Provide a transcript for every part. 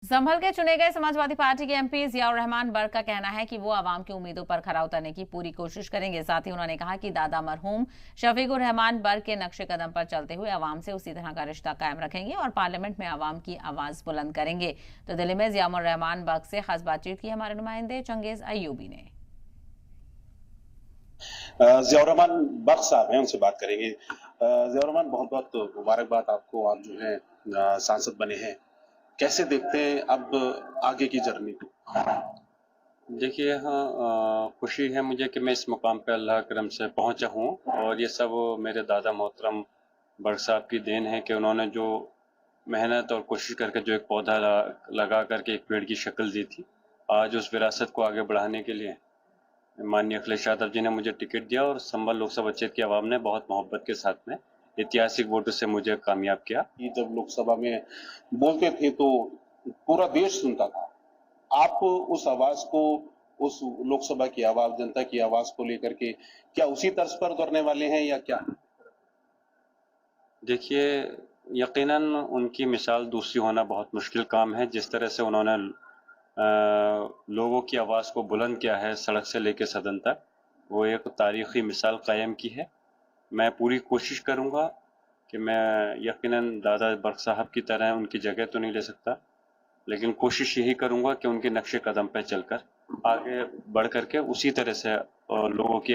संभल के चुने गए समाजवादी पार्टी के एमपी जियाउर रहमान बर्क का कहना है कि वो आवाम की उम्मीदों पर खरा उतरने की पूरी कोशिश करेंगे। साथ ही उन्होंने कहा कि दादा मरहूम शफीकुर रहमान बर्क के नक्शे कदम पर चलते हुए आवाम से उसी तरह का रिश्ता कायम रखेंगे और पार्लियामेंट में आवाम की आवाज बुलंद करेंगे। तो दिल्ली में जियाउर रहमान बर्क से खास बातचीत की हमारे नुमाइंदे चंगेज अयूबी ने। जियाउर रहमान बख्श साहब हैं, उनसे बात करेंगे। जियाउर रहमान, बहुत बहुत मुबारकबाद आपको। आप जो है सांसद बने हैं, कैसे देखते हैं अब आगे की जर्नी को? देखिए, हाँ, खुशी है मुझे कि मैं इस मुकाम पे अल्लाह करम से पहुंचा हूँ और ये सब मेरे दादा मोहतरम बर्क साहब की देन है कि उन्होंने जो मेहनत और कोशिश करके जो एक पौधा लगा करके एक पेड़ की शक्ल दी थी। आज उस विरासत को आगे बढ़ाने के लिए माननीय अखिलेश यादव जी ने मुझे टिकट दिया और संभल लोकसभा क्षेत्र की आवाम ने बहुत मोहब्बत के साथ में ऐतिहासिक वोटों से मुझे कामयाब किया। जब लोकसभा में बोलते थे तो पूरा देश सुनता था। आप उस आवाज को, उस लोकसभा की आवाज, जनता की आवाज को लेकर के क्या उसी तर्ज पर उतरने वाले हैं या क्या? देखिए, यकीनन उनकी मिसाल दूसरी होना बहुत मुश्किल काम है। जिस तरह से उन्होंने लोगों की आवाज़ को बुलंद किया है सड़क से लेकर सदन तक, वो एक तारीखी मिसाल कायम की है। मैं पूरी कोशिश करूँगा कि मैं यकीनन दादा बर्क साहब की तरह उनकी जगह तो नहीं ले सकता, लेकिन कोशिश यही करूँगा कि उनके नक्शे कदम पर चलकर आगे बढ़ करके उसी तरह से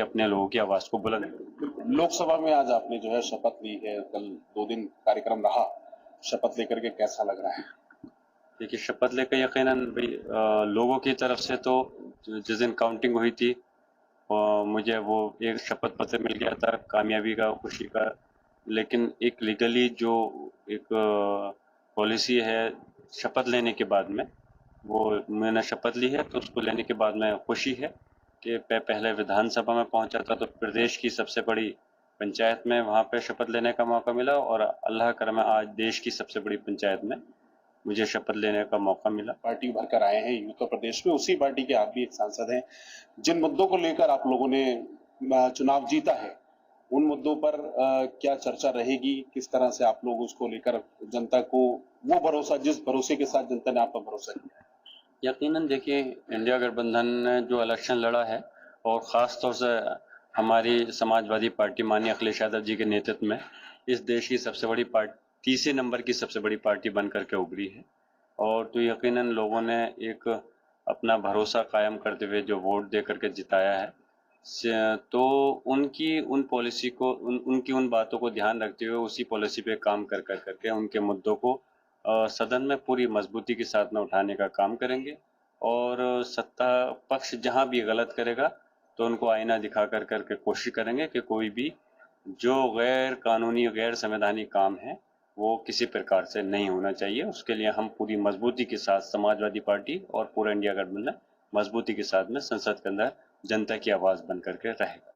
अपने लोगों की आवाज़ को बुलंद करूँ। लोकसभा में आज आपने जो है शपथ ली है, कल 2 दिन कार्यक्रम रहा। शपथ लेकर के कैसा लग रहा है? देखिए, शपथ लेकर यकीनन भाई लोगों की तरफ से तो जिस दिन काउंटिंग हुई थी मुझे वो एक शपथ पत्र मिल गया था कामयाबी का, खुशी का। लेकिन एक लीगली जो एक पॉलिसी है शपथ लेने के बाद में, वो मैंने शपथ ली है तो उसको लेने के बाद में खुशी है कि पहले विधानसभा में पहुंचा था तो प्रदेश की सबसे बड़ी पंचायत में वहां पे शपथ लेने का मौका मिला और अल्लाह करम आज देश की सबसे बड़ी पंचायत में मुझे शपथ लेने का मौका मिला। पार्टी भर कर आए हैं उत्तर प्रदेश में, उसी पार्टी के आप भी एक सांसद हैं। जिन मुद्दों को लेकर आप लोगों ने चुनाव जीता है, उन मुद्दों पर क्या चर्चा रहेगी? किस तरह से आप लोग उसको लेकर जनता को वो भरोसा, जिस भरोसे के साथ जनता ने आप पर भरोसा किया है? यकीनन देखिए, इंडिया गठबंधन ने जो इलेक्शन लड़ा है और ख़ास तौर से हमारी समाजवादी पार्टी माननीय अखिलेश यादव जी के नेतृत्व में इस देश की सबसे बड़ी पार्टी, तीसरे नंबर की सबसे बड़ी पार्टी बन करके उभरी है। और तो यकीनन लोगों ने एक अपना भरोसा कायम करते हुए जो वोट दे करके जिताया है, तो उनकी उन पॉलिसी को उनकी उन बातों को ध्यान रखते हुए उसी पॉलिसी पे काम कर करके उनके मुद्दों को सदन में पूरी मजबूती के साथ में उठाने का काम करेंगे। और सत्ता पक्ष जहां भी गलत करेगा तो उनको आईना दिखा करके कोशिश करेंगे कि कोई भी जो गैर कानूनी, गैर संवैधानिक काम है वो किसी प्रकार से नहीं होना चाहिए। उसके लिए हम पूरी मजबूती के साथ समाजवादी पार्टी और पूरा इंडिया गठबंधन मजबूती के साथ में संसद के अंदर जनता की आवाज बन करके रहेगा।